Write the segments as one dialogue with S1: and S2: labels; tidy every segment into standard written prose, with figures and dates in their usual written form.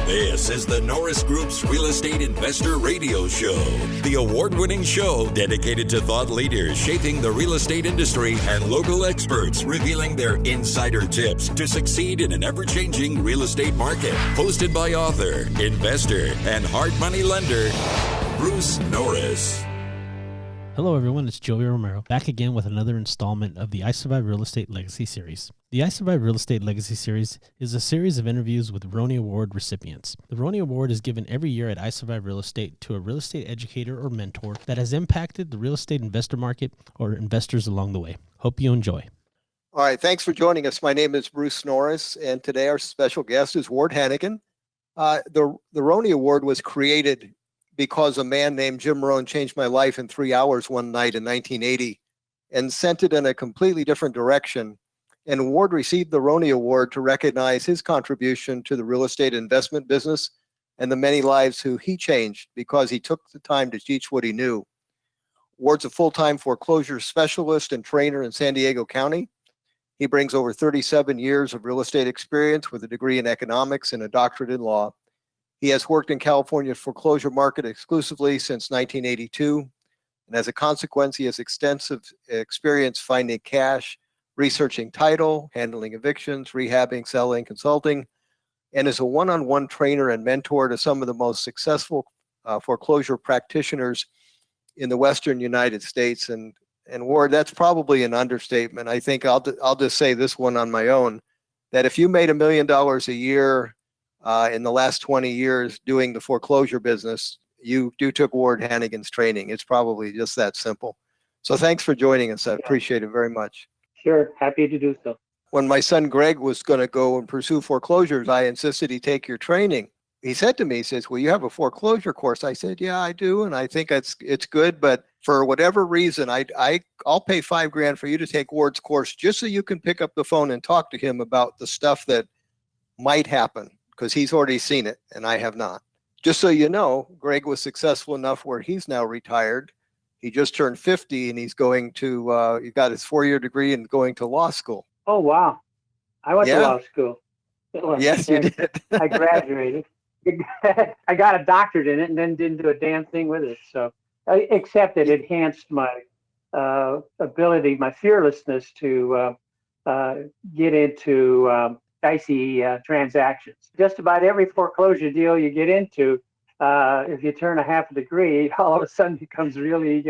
S1: This is the Norris Group's Real Estate Investor Radio Show, the award-winning show dedicated to thought leaders shaping the real estate industry and local experts revealing their insider tips to succeed in an ever-changing real estate market. Hosted by author, investor, and hard money lender, Bruce Norris.
S2: Hello everyone, it's Joey Romero, back again with another installment of the I Survive Real Estate Legacy Series. The I Survive Real Estate Legacy Series is a series of interviews with Rohny Award recipients. The Rohny Award is given every year at I Survive Real Estate to a real estate educator or mentor that has impacted the real estate investor market or investors along the way. Hope you enjoy.
S3: All right, thanks for joining us. My name is Bruce Norris, and today our special guest is Ward Hanigan. The Rohny Award was created because a man named Jim Rohn changed my life in 3 hours one night in 1980 and sent it in a completely different direction. And Ward received the Rohny Award to recognize his contribution to the real estate investment business and the many lives who he changed because he took the time to teach what he knew. Ward's a full-time foreclosure specialist and trainer in San Diego County. He brings over 37 years of real estate experience with a degree in economics and a doctorate in law. He has worked in California's foreclosure market exclusively since 1982, and as a consequence, he has extensive experience finding cash, researching title, handling evictions, rehabbing, selling, consulting, and is a one-on-one trainer and mentor to some of the most successful foreclosure practitioners in the Western United States. And Ward, that's probably an understatement. I think I'll just say this one on my own, that if you made $1 million a year in the last 20 years doing the foreclosure business, you took Ward Hanigan's training. It's probably just that simple. So thanks for joining us. I appreciate it very much.
S4: Sure, happy to do so.
S3: When my son Greg was going to go and pursue foreclosures, I insisted he take your training. He said to me, he says, well, you have a foreclosure course. I said, yeah, I do. And I think it's good. But for whatever reason, I'll pay $5,000 for you to take Ward's course just so you can pick up the phone and talk to him about the stuff that might happen, because he's already seen it and I have not. Just so you know, Greg was successful enough where he's now retired. He just turned 50 and he's going to, he got his 4-year degree and going to law school.
S4: Oh, wow. I went to law school.
S3: Yes, you did.
S4: I graduated. I got a doctorate in it and then didn't do a damn thing with it. So, except it enhanced my ability, my fearlessness to get into dicey transactions. Just about every foreclosure deal you get into, if you turn a half a degree, all of a sudden becomes really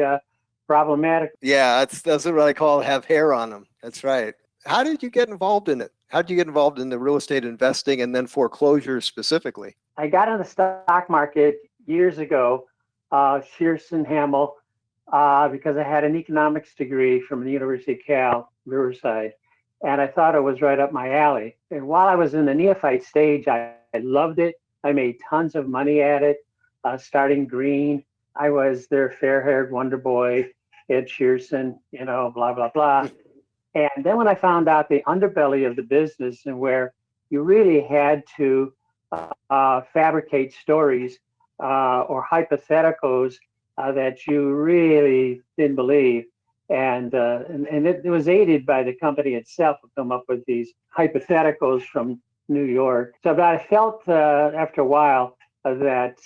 S4: problematic.
S3: Yeah, that's what I call have hair on them. That's right. How did you get involved in it? How did you get involved in the real estate investing and then foreclosures specifically?
S4: I got in the stock market years ago, Shearson Hamel, because I had an economics degree from the University of Cal, Riverside. And I thought it was right up my alley. And while I was in the neophyte stage, I loved it. I made tons of money at it, starting green. I was their fair-haired wonder boy, Ed Shearson, blah, blah, blah. And then when I found out the underbelly of the business and where you really had to fabricate stories or hypotheticals that you really didn't believe, and it was aided by the company itself to come up with these hypotheticals from New York. So, but I felt after a while that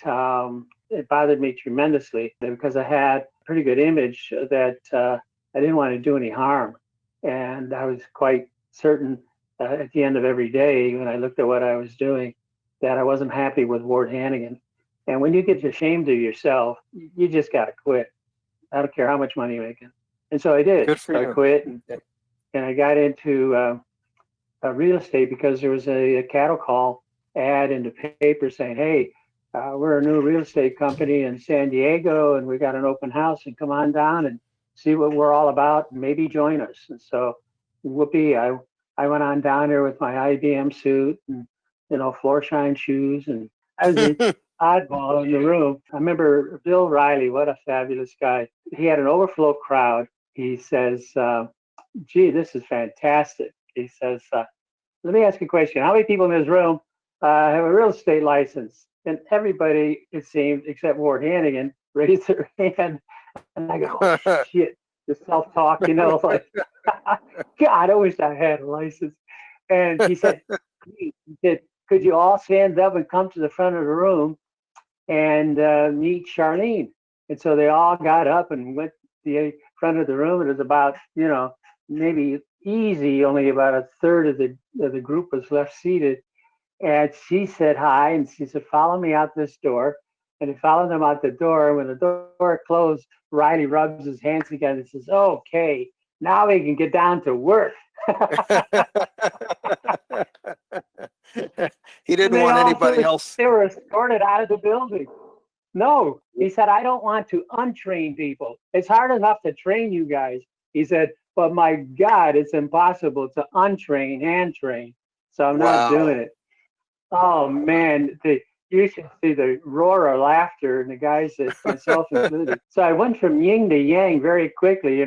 S4: it bothered me tremendously because I had a pretty good image that I didn't want to do any harm. And I was quite certain at the end of every day when I looked at what I was doing that I wasn't happy with Ward Hanigan. And when you get ashamed of yourself, you just got to quit. I don't care how much money you're making. And so I did.
S3: Good for you.
S4: I quit and I got into real estate because there was a cattle call ad in the paper saying, hey, we're a new real estate company in San Diego and we got an open house and come on down and see what we're all about and maybe join us. And so whoopee, I went on down there with my IBM suit and, floor shine shoes. And I was the oddball in the room. I remember Bill Riley, what a fabulous guy. He had an overflow crowd. He says, gee, this is fantastic. He says, let me ask you a question. How many people in this room have a real estate license? And everybody, it seemed, except Ward Hanigan, raised their hand. And I go, oh, shit, the self-talk, like, God, I wish I had a license. And he said, could you all stand up and come to the front of the room and meet Charlene? And so they all got up and went to the front of the room. It was about, maybe easy, only about a third of the group was left seated. And she said hi, and she said, follow me out this door. And he followed them out the door. When the door closed, Riley rubs his hands together and says, okay, now we can get down to work.
S3: He didn't want anybody else.
S4: They were escorted out of the building. No, he said, I don't want to untrain people. It's hard enough to train you guys. He said, but my God, it's impossible to untrain and train. So I'm not doing it. Oh, man. You should see the roar of laughter and the guys, that myself included. So I went from yin to yang very quickly,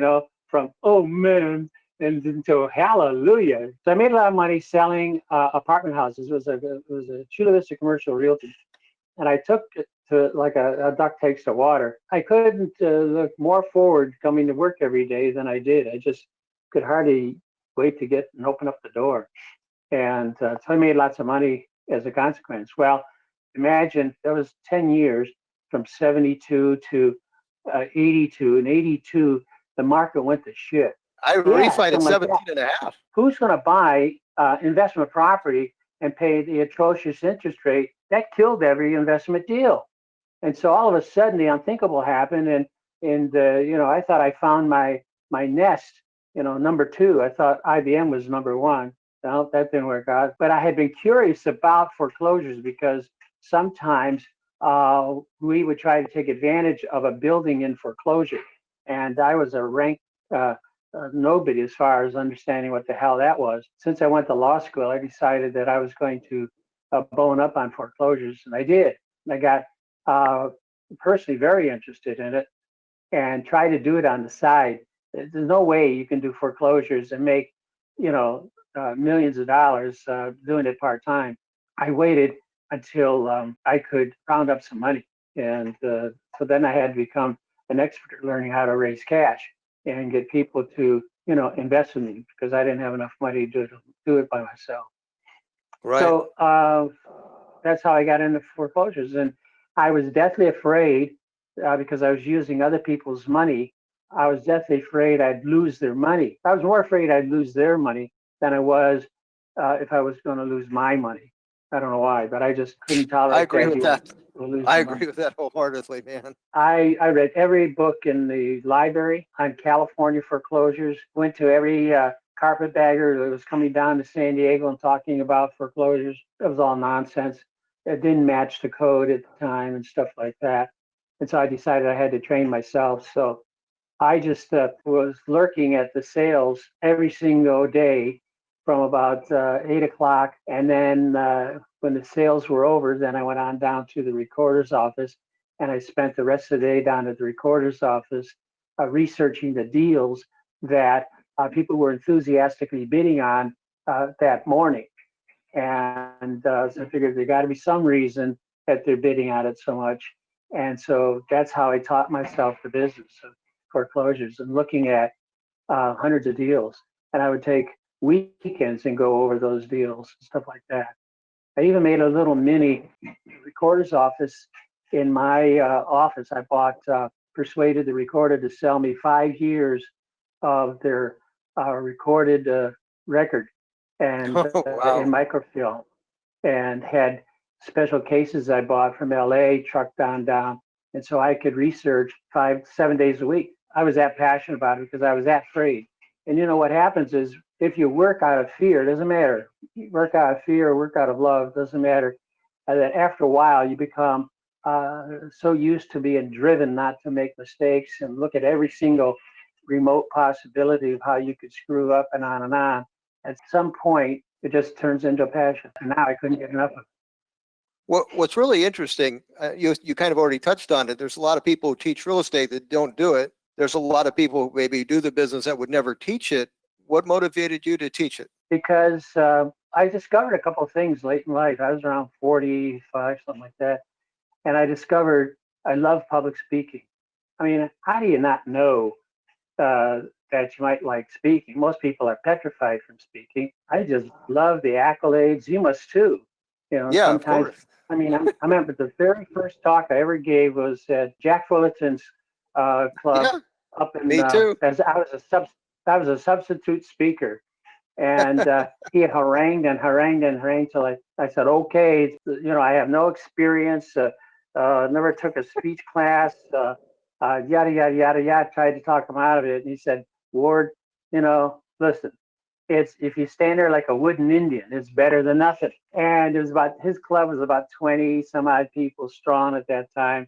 S4: from, oh, man, and into hallelujah. So I made a lot of money selling apartment houses. It was a Chula Vista commercial realty. And I took it to like a duck takes to water. I couldn't look more forward coming to work every day than I did. I just could hardly wait to get and open up the door. And so I made lots of money as a consequence. Well, imagine that was 10 years from 72 to 82. In 82, the market went to shit.
S3: I refied at 17 and a half.
S4: Who's going to buy investment property and pay the atrocious interest rate? That killed every investment deal. And so all of a sudden the unthinkable happened. And I thought I found my nest, number 2. I thought IBM was number 1. No, that didn't work out. But I had been curious about foreclosures because sometimes we would try to take advantage of a building in foreclosure. And I was a rank nobody as far as understanding what the hell that was. Since I went to law school, I decided that I was going to bone up on foreclosures, and I did. I got personally very interested in it and tried to do it on the side. There's no way you can do foreclosures and make, millions of dollars doing it part-time. I waited until I could round up some money. And so then I had to become an expert at learning how to raise cash and get people to, invest in me because I didn't have enough money to do it by myself.
S3: Right.
S4: So that's how I got into foreclosures. And I was deathly afraid because I was using other people's money. I was deathly afraid I'd lose their money. I was more afraid I'd lose their money than I was if I was going to lose my money. I don't know why, but I just couldn't tolerate.
S3: I agree with that. I agree with that wholeheartedly, man.
S4: I read every book in the library on California foreclosures, went to every carpetbagger that was coming down to San Diego and talking about foreclosures. It was all nonsense. It didn't match the code at the time and stuff like that. And so I decided I had to train myself. So I just was lurking at the sales every single day from about 8 o'clock. And then when the sales were over, then I went on down to the recorder's office and I spent the rest of the day down at the recorder's office researching the deals that people were enthusiastically bidding on that morning. And so I figured there got to be some reason that they're bidding on it so much. And so that's how I taught myself the business of foreclosures and looking at hundreds of deals. And I would take weekends and go over those deals and stuff like that. I even made a little mini recorder's office in my office. I persuaded the recorder to sell me 5 years of their recorded record and in microfilm, and had special cases I bought from LA trucked on down. And so I could research 5-7 days a week. I was that passionate about it because I was that afraid. And what happens is if you work out of fear, it doesn't matter. You work out of fear or work out of love, doesn't matter. And then after a while, you become so used to being driven not to make mistakes and look at every single remote possibility of how you could screw up and on and on. At some point, it just turns into a passion. And now I couldn't get enough of it.
S3: What's really interesting, you kind of already touched on it. There's a lot of people who teach real estate that don't do it. There's a lot of people who maybe do the business that would never teach it. What motivated you to teach it?
S4: Because I discovered a couple of things late in life. I was around 45, something like that. And I discovered I love public speaking. I mean, how do you not know that you might like speaking? Most people are petrified from speaking. I just love the accolades. You must too.
S3: Yeah, of
S4: Sometimes,
S3: course.
S4: I mean, I remember the very first talk I ever gave was at Jack Fullerton's club
S3: Yeah,
S4: up in,
S3: me too.
S4: as I was a substitute speaker. And he had harangued and harangued and harangued till I said, okay, I have no experience, never took a speech class, yada, yada, yada, yada, tried to talk him out of it. And he said, Ward, listen, it's if you stand there like a wooden Indian, it's better than nothing. And his club was about 20 some odd people strong at that time.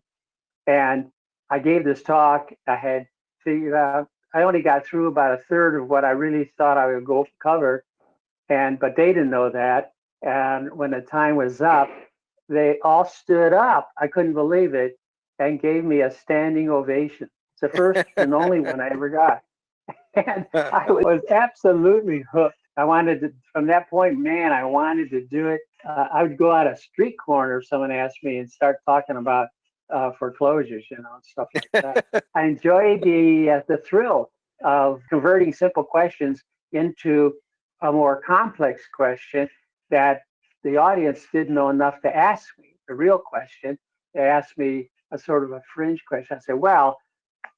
S4: And I gave this talk. I had figured out, I only got through about a third of what I really thought I would go cover. But they didn't know that. And when the time was up, they all stood up. I couldn't believe it, and gave me a standing ovation. It's the first and only one I ever got. And I was absolutely hooked. I wanted to, from that point, man, I wanted to do it. I would go out a street corner if someone asked me and start talking about foreclosures, and stuff like that. I enjoyed the thrill of converting simple questions into a more complex question that the audience didn't know enough to ask me. The real question, they asked me a sort of a fringe question. I said, well,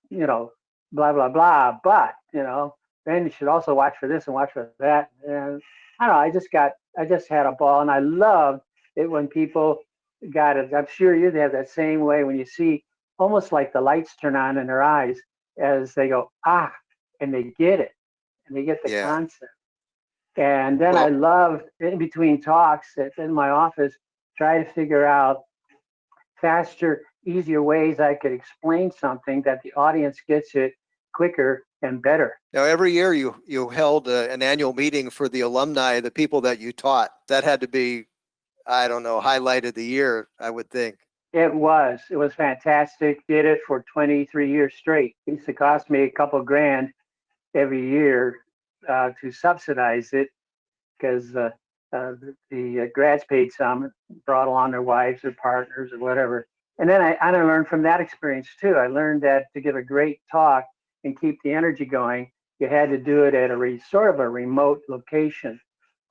S4: blah, blah, blah, but, then you should also watch for this and watch for that. And I don't know, I just had a ball, and I loved it when people got it. I'm sure you'd have that same way when you see almost like the lights turn on in their eyes as they go, and they get it, and they get the
S3: Yeah.
S4: concept. And then I loved, in between talks in my office, try to figure out faster, easier ways I could explain something that the audience gets it quicker and better.
S3: Now, every year you held an annual meeting for the alumni, the people that you taught. That had to be, I don't know, highlight of the year, I would think.
S4: It was fantastic. Did it for 23 years straight. It used to cost me a couple grand every year to subsidize it, because the grads paid some, brought along their wives or partners or whatever. And then I learned from that experience too. I learned that to give a great talk and keep the energy going, you had to do it at a sort of a remote location,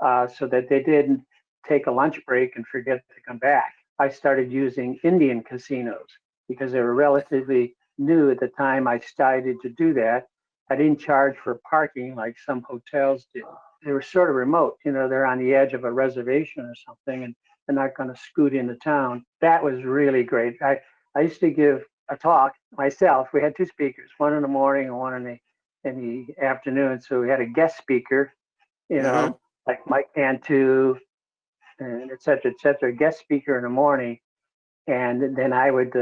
S4: so that they didn't take a lunch break and forget to come back. I started using Indian casinos because they were relatively new at the time I started to do that. I didn't charge for parking like some hotels did. They were sort of remote, they're on the edge of a reservation or something, and they're not going to scoot into town. That was really great. I used to give a talk myself. We had two speakers, one in the morning and one in the afternoon. So we had a guest speaker, like Mike Cantu, and et cetera, guest speaker in the morning. And then I would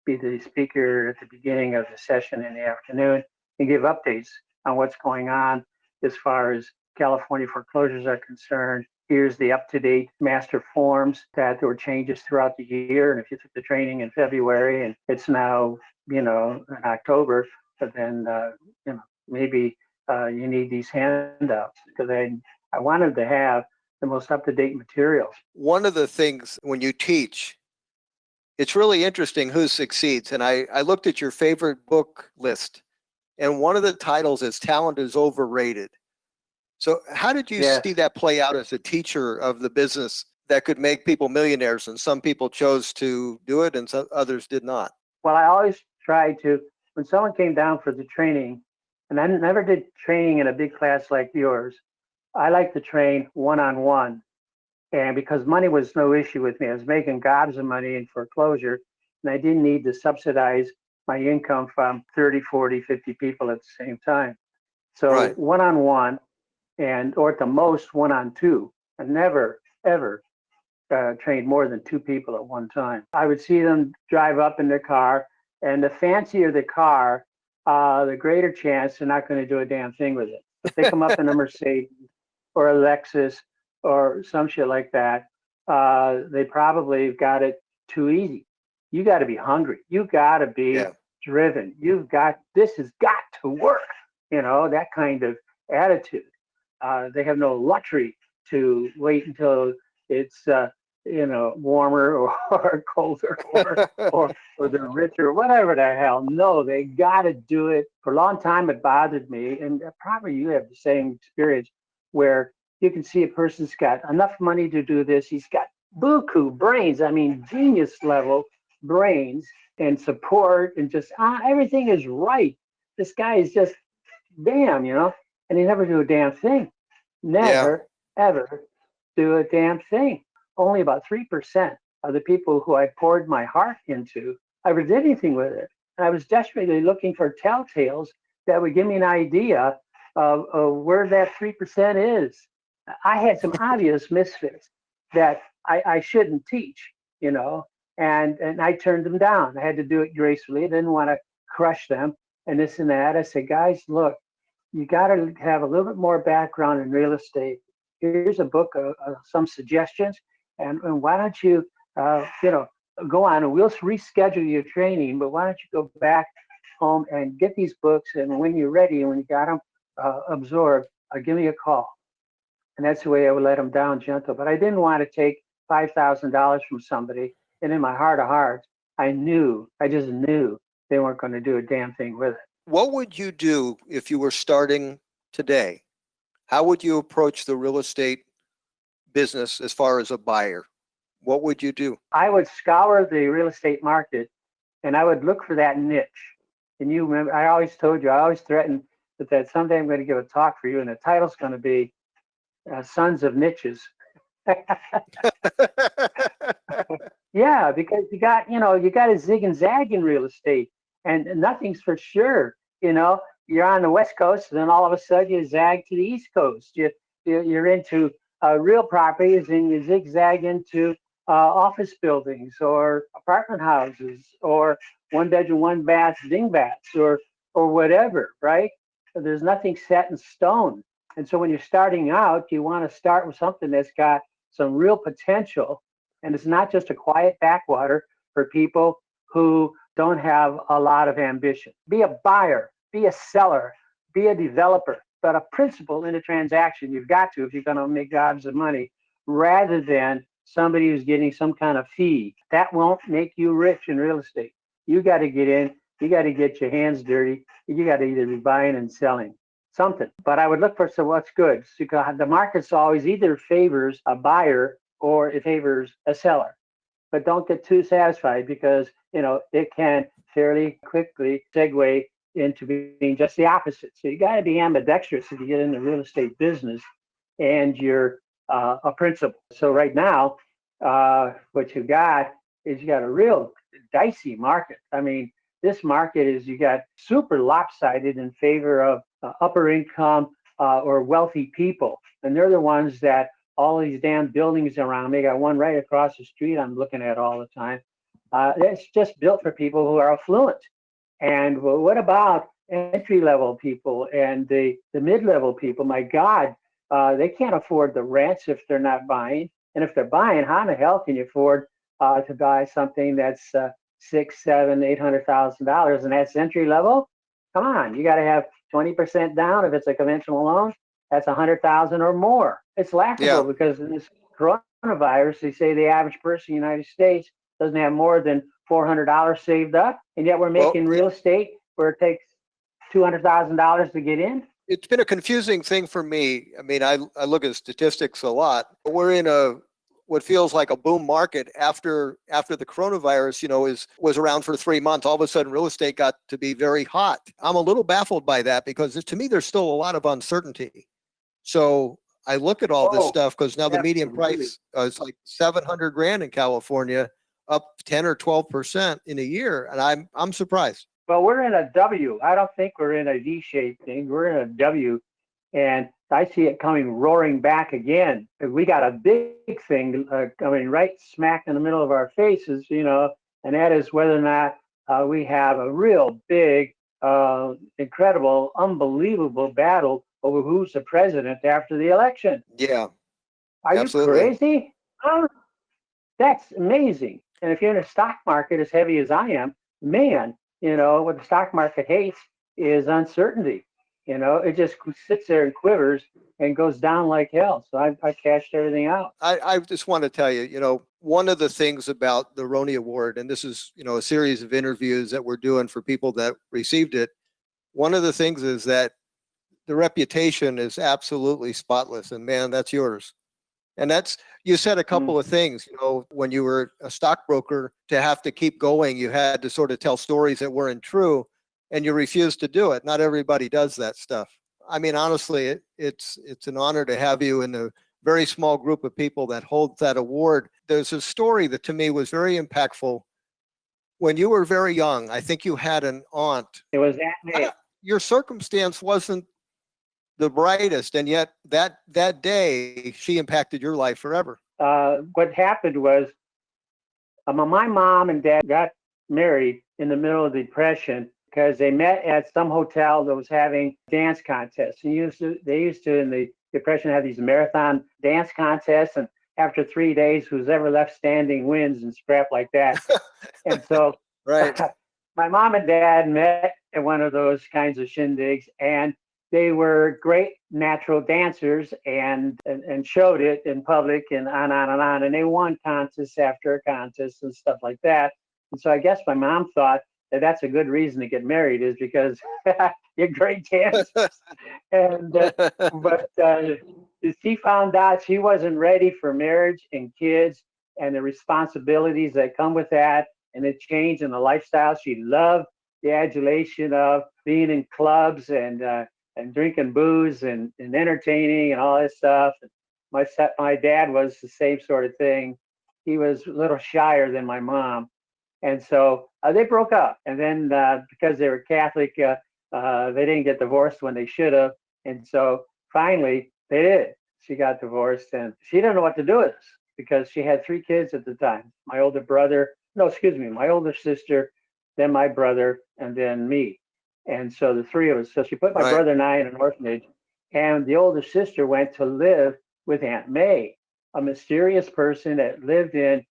S4: be the speaker at the beginning of the session in the afternoon and give updates on what's going on as far as California foreclosures are concerned. Here's the up-to-date master forms that there were changes throughout the year. And if you took the training in February and it's now, in October, but then, maybe you need these handouts, because I wanted to have the most up-to-date materials.
S3: One of the things when you teach, it's really interesting who succeeds. And I looked at your favorite book list, and one of the titles is Talent is Overrated. So how did you see that play out as a teacher of the business that could make people millionaires? And some people chose to do it and some others did not.
S4: Well, I always tried to, when someone came down for the training, and I never did training in a big class like yours, I like to train one-on-one. And because money was no issue with me, I was making gobs of money in foreclosure, and I didn't need to subsidize my income from 30, 40, 50 people at the same time. So one-on-one, or at the most one-on-two. I never, ever trained more than two people at one time. I would see them drive up in their car, and the fancier the car, the greater chance they're not going to do a damn thing with it. If they come up in a Mercedes or a Lexus or some shit like that, they probably got it too easy. You got to be hungry. You got to be driven. This has got to work. That kind of attitude. They have no luxury to wait until it's warmer or colder or they're richer or whatever the hell. No, they got to do it. For a long time, it bothered me, and probably you have the same experience, where you can see a person's got enough money to do this. He's got buku brains. I mean, genius level brains and support and just everything is right. This guy is just damn, and he never do a damn thing.
S3: Yeah.
S4: Never, ever do a damn thing. Only about 3% of the people who I poured my heart into ever did anything with it. And I was desperately looking for telltales that would give me an idea of where that 3% is. I had some obvious misfits that I shouldn't teach, and I turned them down. I had to do it gracefully. I didn't want to crush them and this and that. I said, guys, look, you got to have a little bit more background in real estate. Here's a book of some suggestions, and why don't you, go on and we'll reschedule your training, but why don't you go back home and get these books, and when you're ready and when you got them absorbed, give me a call. And that's the way I would let them down gentle. But I didn't want to take $5,000 from somebody, and in my heart of hearts, I just knew they weren't going to do a damn thing with it.
S3: What would you do if you were starting today? How would you approach the real estate business as far as a buyer? What would you do?
S4: I would scour the real estate market and I would look for that niche. And you remember, I always told you, I always threatened that someday I'm going to give a talk for you, and the title's going to be Sons of Niches. Yeah, because you got to zig and zag in real estate, and nothing's for sure. You're on the West Coast, and then all of a sudden you zag to the East Coast. You're into real properties, and you zigzag into office buildings or apartment houses or one bedroom, one bath dingbats or whatever, right? There's nothing set in stone. And so when you're starting out, you want to start with something that's got some real potential. And it's not just a quiet backwater for people who don't have a lot of ambition. Be a buyer, be a seller, be a developer, but a principal in a transaction. You've got to if you're going to make gobs of money, rather than somebody who's getting some kind of fee. That won't make you rich in real estate. You got to get in. You got to get your hands dirty. You got to either be buying and selling something. But I would look for what's good. So the market's always either favors a buyer or it favors a seller. But don't get too satisfied, because it can fairly quickly segue into being just the opposite. So you got to be ambidextrous if you get in the real estate business and you're a principal. So right now, what you got is you got a real dicey market. I mean, this market is, you got super lopsided in favor of upper income or wealthy people. And they're the ones that all these damn buildings around. They got one right across the street I'm looking at all the time. It's just built for people who are affluent. And what about entry-level people and the mid-level people? My God, they can't afford the rents if they're not buying. And if they're buying, how in the hell can you afford to buy something that's $600,000, $700,000, $800,000, and that's entry level? Come on, you got to have 20% down if it's a conventional loan. That's $100,000 or more. It's laughable because in this coronavirus, they say the average person in the United States doesn't have more than $400 saved up, and yet we're making real estate where it takes $200,000 to get in.
S3: It's been a confusing thing for me. I mean, I look at statistics a lot. We're in what feels like a boom market after the coronavirus, was around for 3 months. All of a sudden, real estate got to be very hot. I'm a little baffled by that, because to me, there's still a lot of uncertainty. So I look at all this stuff, because now the median price is like $700,000 in California, up 10 or 12% in a year, and I'm surprised.
S4: Well, we're in a W. I don't think we're in a V-shaped thing. We're in a W, and I see it coming roaring back again. We got a big thing coming right smack in the middle of our faces, and that is whether or not we have a real big, incredible, unbelievable battle over who's the president after the election.
S3: Yeah.
S4: Are absolutely. You crazy? That's amazing. And if you're in a stock market as heavy as I am, man, what the stock market hates is uncertainty. It just sits there and quivers and goes down like hell. So I cashed everything out.
S3: I just want to tell you, one of the things about the Rohny Award, and this is, a series of interviews that we're doing for people that received it. One of the things is that the reputation is absolutely spotless, and man, that's yours. And you said a couple of things, when you were a stockbroker, to have to keep going, you had to sort of tell stories that weren't true, and you refused to do it. Not everybody does that stuff. I mean, honestly, it's an honor to have you in a very small group of people that hold that award. There's a story that to me was very impactful. When you were very young, I think you had an aunt.
S4: It was Aunt May.
S3: Your circumstance wasn't the brightest, and yet that day she impacted your life forever.
S4: What happened was my mom and dad got married in the middle of the Depression because they met at some hotel that was having dance contests. And they used to in the Depression have these marathon dance contests, and after 3 days, who's ever left standing wins and crap like that. And so
S3: right.
S4: My mom and dad met at one of those kinds of shindigs, and they were great natural dancers and showed it in public and on and on. And they won contest after contest and stuff like that. And so I guess my mom thought that that's a good reason to get married, is because you're great dancers. And but she found out she wasn't ready for marriage and kids and the responsibilities that come with that, and the change in the lifestyle. She loved the adulation of being in clubs and drinking booze and entertaining and all this stuff. My dad was the same sort of thing. He was a little shyer than my mom. And so they broke up. And then because they were Catholic, they didn't get divorced when they should have. And so finally they did. She got divorced, and she didn't know what to do with us because she had 3 kids at the time. My older sister, then my brother, and then me. And so the 3 of us. So she put my brother and I in an orphanage, and the older sister went to live with Aunt May, a mysterious person that lived in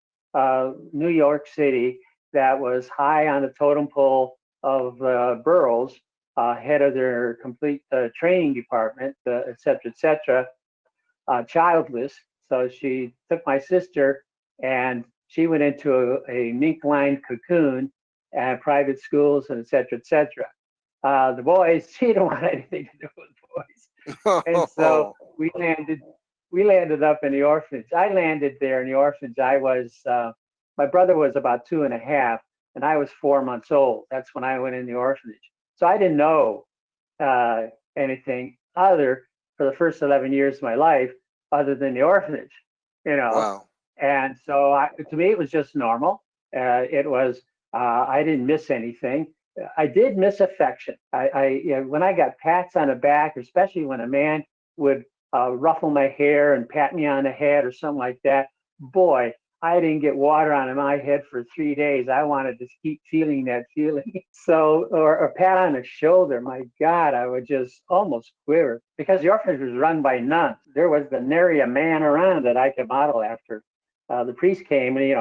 S4: New York City, that was high on the totem pole of boroughs, head of their complete training department, et cetera, childless. So she took my sister, and she went into a mink-lined cocoon at private schools, and et cetera. The boys, she didn't want anything to do with boys. And so we landed up in the orphanage. I landed there in the orphanage. I was, my brother was about 2.5, and I was 4 months old. That's when I went in the orphanage. So I didn't know anything other for the first 11 years of my life other than the orphanage,
S3: Wow.
S4: And so to me, it was just normal. It was, I didn't miss anything. I did miss affection. When I got pats on the back, especially when a man would ruffle my hair and pat me on the head or something like that, boy, I didn't get water on my head for 3 days. I wanted to keep feeling that feeling. So, or a pat on the shoulder, my God, I would just almost quiver, because the orphanage was run by nuns. There was nary a man around that I could model after. The priest came, and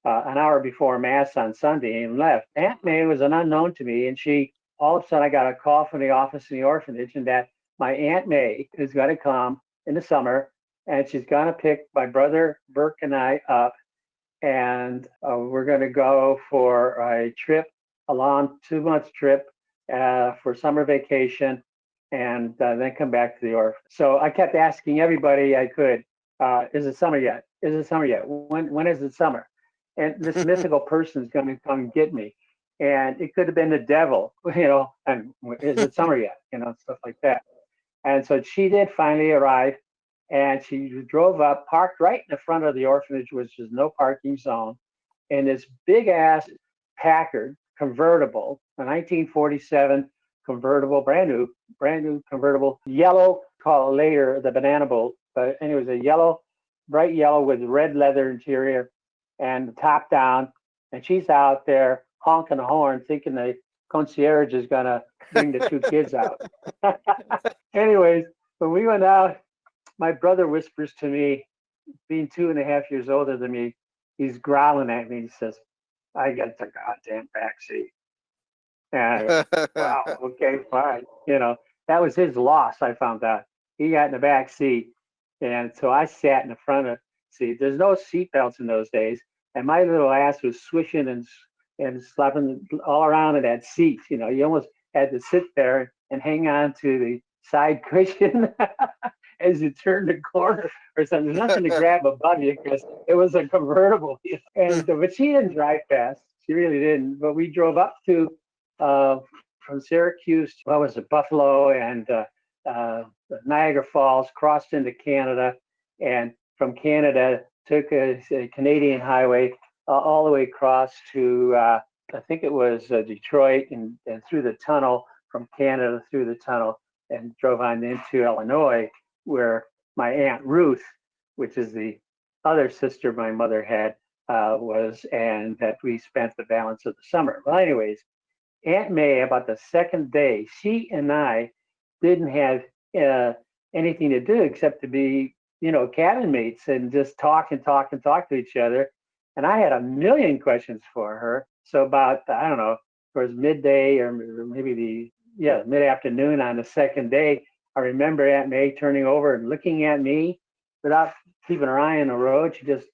S4: an hour before Mass on Sunday and left. Aunt May was an unknown to me, and all of a sudden I got a call from the office in the orphanage, and that my Aunt May is going to come in the summer, and she's going to pick my brother Burke and I up, and we're going to go for a trip, a long 2-month trip for summer vacation, and then come back to the orphanage. So I kept asking everybody I could, is it summer yet? Is it summer yet? When is it summer? And this mythical person is going to come get me. And it could have been the devil, and is it summer yet? Stuff like that. And so she did finally arrive, and she drove up, parked right in the front of the orphanage, which is no parking zone, in this big ass Packard convertible, a 1947 convertible, brand new convertible, yellow, called later the banana boat, but anyways, a yellow, bright yellow with red leather interior and the top down. And she's out there honking the horn, thinking the concierge is going to bring the 2 kids out. Anyways, when we went out, my brother whispers to me, being 2.5 years older than me, he's growling at me. He says, I got the goddamn backseat. And I go, wow, okay, fine. That was his loss, I found out. He got in the back seat. And so I sat in the front of the seat. There's no seat belts in those days. And my little ass was swishing and slapping all around in that seat. You almost had to sit there and hang on to the side cushion as you turned the corner or something. There's nothing to grab above you because it was a convertible. And but she didn't drive fast. She really didn't. But we drove up to from Syracuse, what was it, Buffalo and Niagara Falls, crossed into Canada, and from Canada took a Canadian highway all the way across to I think it was Detroit and through the tunnel from Canada through the tunnel and drove on into Illinois, where my Aunt Ruth, which is the other sister my mother had, was, and that we spent the balance of the summer. Well, anyways, Aunt May, about the second day, she and I didn't have anything to do except to be, cabin mates and just talk to each other. And I had a million questions for her. So about, I don't know, it was midday or maybe mid-afternoon on the second day, I remember Aunt May turning over and looking at me without keeping her eye on the road. She just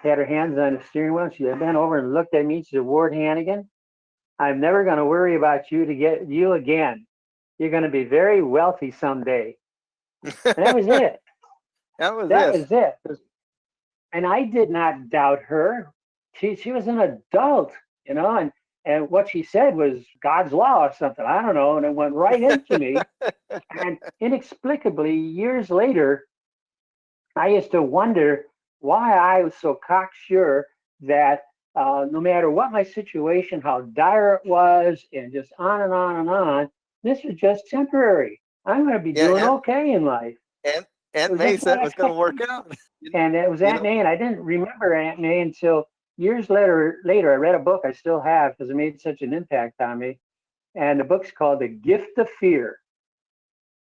S4: had her hands on the steering wheel. She bent over and looked at me. She said, "Ward Hanigan, I'm never going to worry about you to get you again. You're going to be very wealthy someday." And that was it.
S3: That was
S4: it. And I did not doubt her. She was an adult, and what she said was God's law or something. I don't know. And it went right into me. And inexplicably, years later, I used to wonder why I was so cocksure that no matter what my situation, how dire it was, and just on and on and on, this was just temporary. I'm going to be doing okay in life.
S3: And Aunt May said it was going to work out.
S4: And it was Aunt May, and I didn't remember Aunt May until years later. I read a book I still have because it made such an impact on me. And the book's called The Gift of Fear.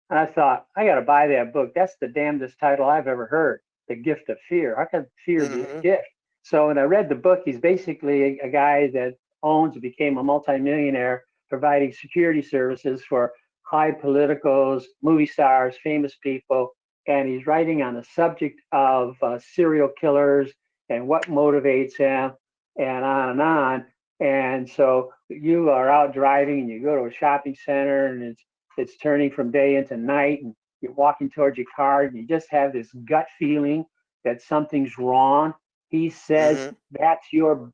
S4: And I thought, I got to buy that book. That's the damnedest title I've ever heard. The Gift of Fear. How can fear be a gift? So when I read the book, he's basically a guy that owns and became a multimillionaire providing security services for high politicals, movie stars, famous people. And he's writing on the subject of serial killers and what motivates him and on and on. And so you are out driving and you go to a shopping center and it's turning from day into night and you're walking towards your car and you just have this gut feeling that something's wrong. He says that's your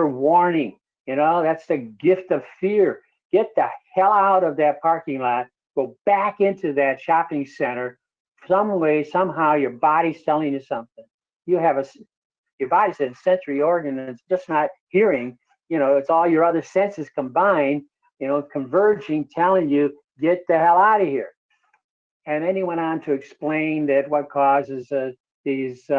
S4: warning. That's the gift of fear. Get the hell out of that parking lot. Go back into that shopping center. Some way, somehow, your body's telling you something. Your body's a sensory organ, and it's just not hearing. It's all your other senses combined. Converging, telling you get the hell out of here. And then he went on to explain that what causes these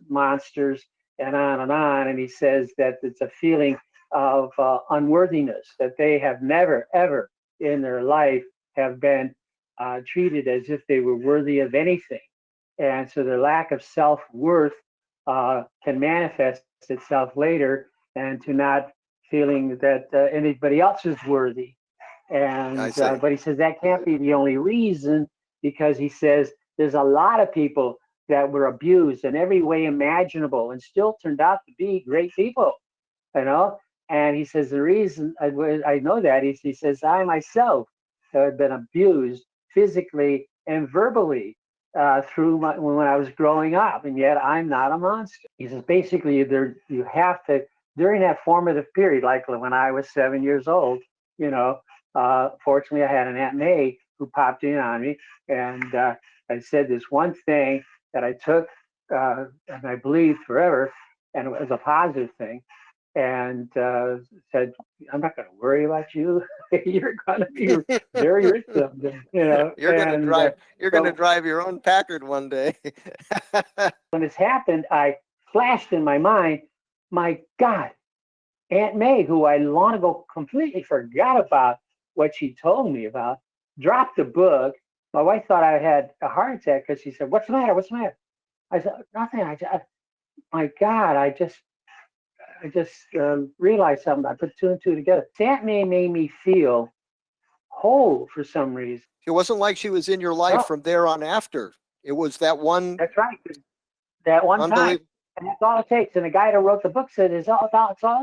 S4: monsters and on and on. And he says that it's a feeling of unworthiness, that they have never, ever in their life have been treated as if they were worthy of anything. And so their lack of self-worth can manifest itself later and to not feeling that anybody else is worthy. And but he says that can't be the only reason, because he says there's a lot of people that were abused in every way imaginable and still turned out to be great people, And he says the reason I know that he says I myself have been abused physically and verbally when I was growing up, and yet I'm not a monster. He says basically you have to, during that formative period, like when I was 7 years old, fortunately I had an Aunt May who popped in on me, and I said this one thing that I took and I believed forever, and it was a positive thing. And said, "I'm not going to worry about you. You're going to be very rich someday."
S3: You're going to drive your own Packard one day.
S4: When this happened, I flashed in my mind, my God, Aunt May, who I long ago completely forgot about what she told me about, dropped the book. My wife thought I had a heart attack because she said, "What's the matter? What's the matter?" I said, "Nothing. My God, I just realized something. I put two and two together. Aunt May made me feel whole for some reason."
S3: It wasn't like she was in your life from there on after. It was that one.
S4: That's right. That one time. And that's all it takes. And the guy that wrote the book said, it's all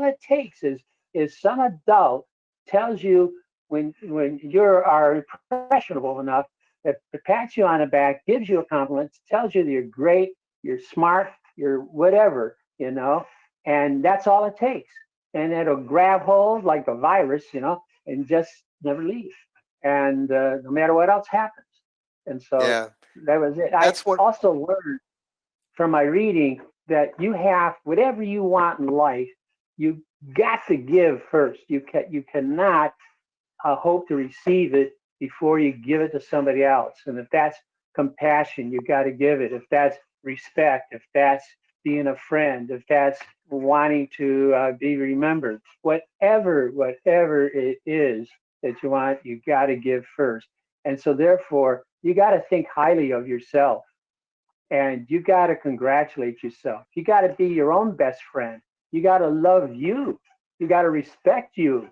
S4: it takes is some adult tells you when you are impressionable enough that pats you on the back, gives you a compliment, tells you that you're great, you're smart, you're whatever, and that's all it takes. And it'll grab hold like a virus, and just never leave. And no matter what else happens. And so that was it.
S3: That's
S4: I also learned from my reading that you have whatever you want in life, you got to give first. You cannot hope to receive it before you give it to somebody else. And if that's compassion, you got to give it. If that's respect, if that's being a friend, if that's wanting to be remembered, whatever it is that you want, you got to give first. And so therefore, you got to think highly of yourself, and you got to congratulate yourself. You got to be your own best friend. You got to love you. You got to respect you.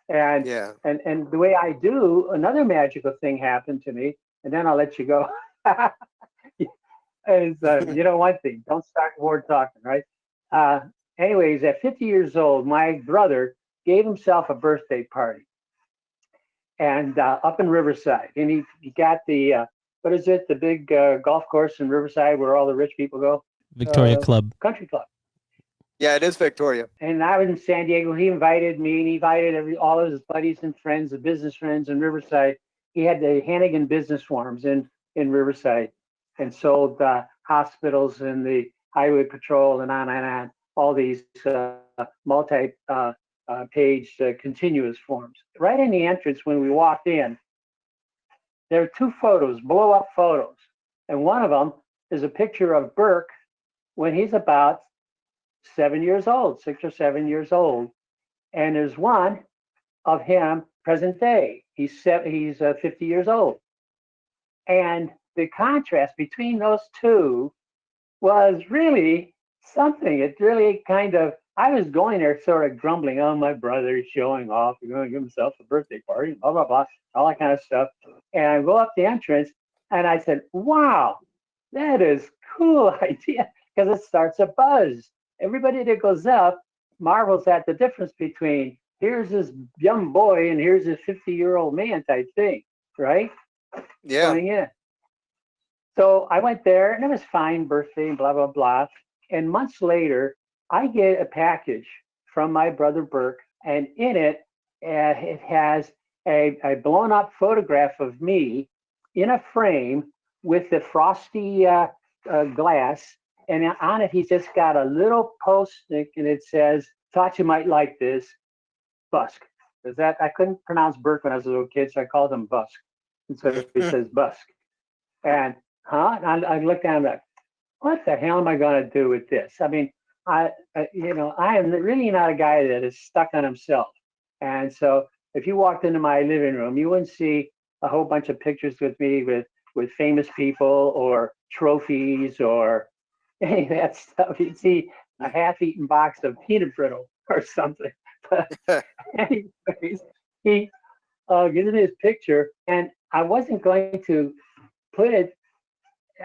S4: And the way I do, another magical thing happened to me, and then I'll let you go. Is one thing, don't start Ward talking, right? Anyways, at 50 years old, my brother gave himself a birthday party, and up in Riverside, and he got the what is it, the big golf course in Riverside where all the rich people go?
S2: Victoria Club.
S4: Country Club.
S3: Yeah, it is Victoria.
S4: And I was in San Diego. He invited me, and he invited all of his buddies and friends, the business friends in Riverside. He had the Hanigan business farms in Riverside, and sold hospitals and the highway patrol and on, all these multi-page continuous forms. Right in the entrance when we walked in, there are two photos, blow-up photos. And one of them is a picture of Burke when he's about 7 years old, 6 or 7 years old. And there's one of him present day. He's 50 years old. And the contrast between those two was really something. It really I was going there sort of grumbling, oh, my brother is showing off, he's going to give himself a birthday party, blah, blah, blah, all that kind of stuff. And I go up the entrance, and I said, wow, that is cool idea, because it starts a buzz. Everybody that goes up marvels at the difference between here's this young boy and here's this 50-year-old man type thing, right?
S3: Yeah.
S4: Going in. So I went there, and it was fine, birthday, and blah, blah, blah. And months later, I get a package from my brother Burke, and in it, it has a blown up photograph of me in a frame with the frosty glass. And on it, he's just got a little post-it, and it says, thought you might like this, Busk. I couldn't pronounce Burke when I was a little kid, so I called him Busk. And so it says Busk. And I looked down and I'm like, what the hell am I going to do with this? I mean, I am really not a guy that is stuck on himself. And so if you walked into my living room, you wouldn't see a whole bunch of pictures with me with famous people or trophies or any of that stuff. You'd see a half-eaten box of peanut brittle or something. But anyways, he gives me his picture, and I wasn't going to put it.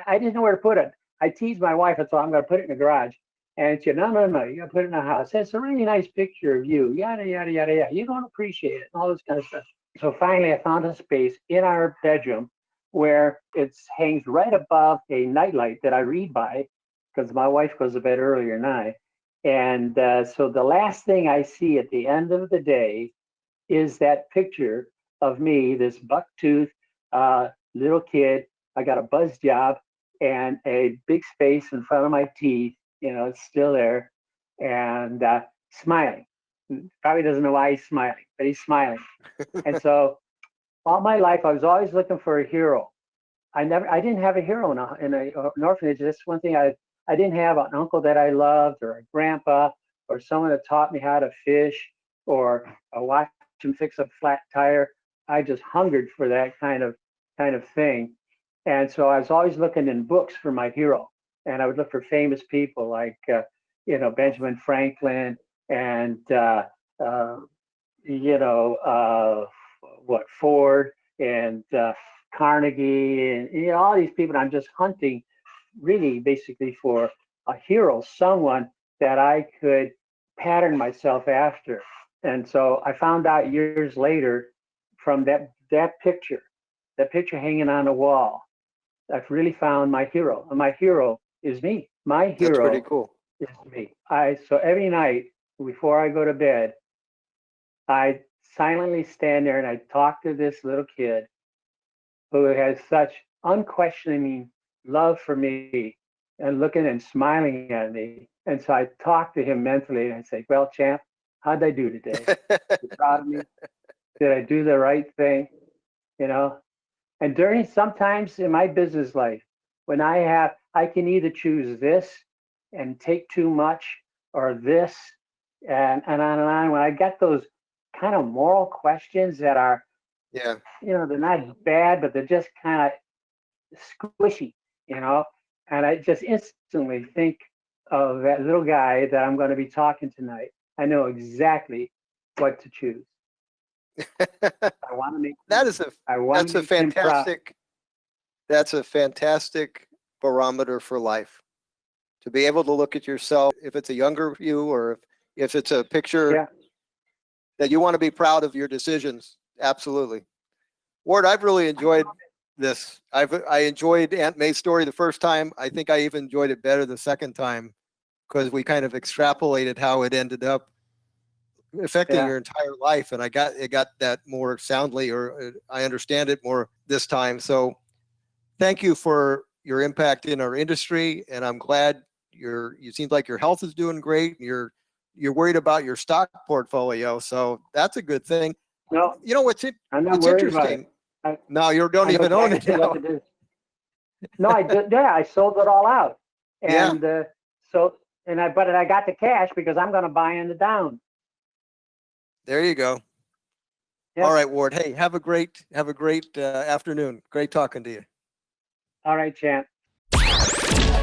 S4: I didn't know where to put it. I teased my wife, and so I'm going to put it in the garage. And she said, no, you got to put it in the house. It's a really nice picture of you, yada, yada, yada, yada. You're going to appreciate it, and all this kind of stuff. So finally, I found a space in our bedroom where it hangs right above a nightlight that I read by, because my wife goes to bed earlier than I. And so the last thing I see at the end of the day is that picture of me, this buck-toothed little kid. I got a buzz job and a big space in front of my teeth. It's still there, and smiling. Probably doesn't know why he's smiling, but he's smiling. And so all my life, I was always looking for a hero. I didn't have a hero in an orphanage. That's one thing I didn't have an uncle that I loved, or a grandpa, or someone that taught me how to fish, or watch him fix a flat tire. I just hungered for that kind of thing. And so I was always looking in books for my hero. And I would look for famous people like, Benjamin Franklin and, Ford and Carnegie and, all these people. And I'm just hunting really basically for a hero, someone that I could pattern myself after. And so I found out years later from that picture that picture hanging on the wall. I've really found my hero, and my hero is me. My
S3: That's
S4: hero
S3: pretty cool.
S4: is me. So every night before I go to bed, I silently stand there and I talk to this little kid who has such unquestioning love for me and looking and smiling at me. And so I talk to him mentally and I say, well, champ, how'd I do today? You proud of me? Did I do the right thing? You know? And during sometimes in my business life, when I can either choose this and take too much or this and on and on. When I get those kind of moral questions that are,
S3: Yeah.
S4: they're not bad, but they're just kind of squishy, and I just instantly think of that little guy that I'm going to be talking tonight. I know exactly what to choose. I want to make
S3: That's a fantastic barometer for life. To be able to look at yourself, if it's a younger you or if it's a picture that you want to be proud of your decisions. Absolutely. Ward, I've really enjoyed this. I enjoyed Aunt May's story the first time. I think I even enjoyed it better the second time because we kind of extrapolated how it ended up affecting your entire life. And I got that more soundly, or I understand it more this time. So thank you for your impact in our industry. And I'm glad you seem like your health is doing great. You're worried about your stock portfolio. So that's a good thing.
S4: No,
S3: you know what's
S4: I'm not
S3: it's
S4: worried
S3: interesting.
S4: about it.
S3: No, you don't even own it now.
S4: No, I did. Yeah, I sold it all out. And but I got the cash because I'm going to buy in the down.
S3: There you go.
S4: Yep.
S3: All right, Ward. Hey, have a great afternoon. Great talking to you.
S4: All right, champ.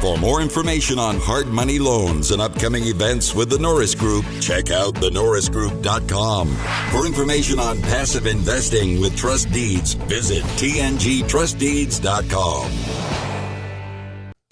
S1: For more information on hard money loans and upcoming events with the Norris Group, check out thenorrisgroup.com. For information on passive investing with trust deeds, visit tngtrustdeeds.com.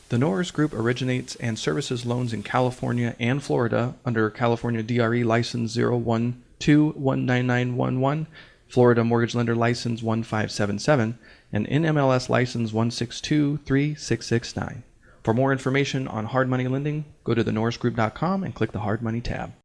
S5: The Norris Group originates and services loans in California and Florida under California DRE License 012-19911, Florida Mortgage Lender License 1577, and NMLS License 1623669. For more information on hard money lending, go to thenorrisgroup.com and click the Hard Money tab.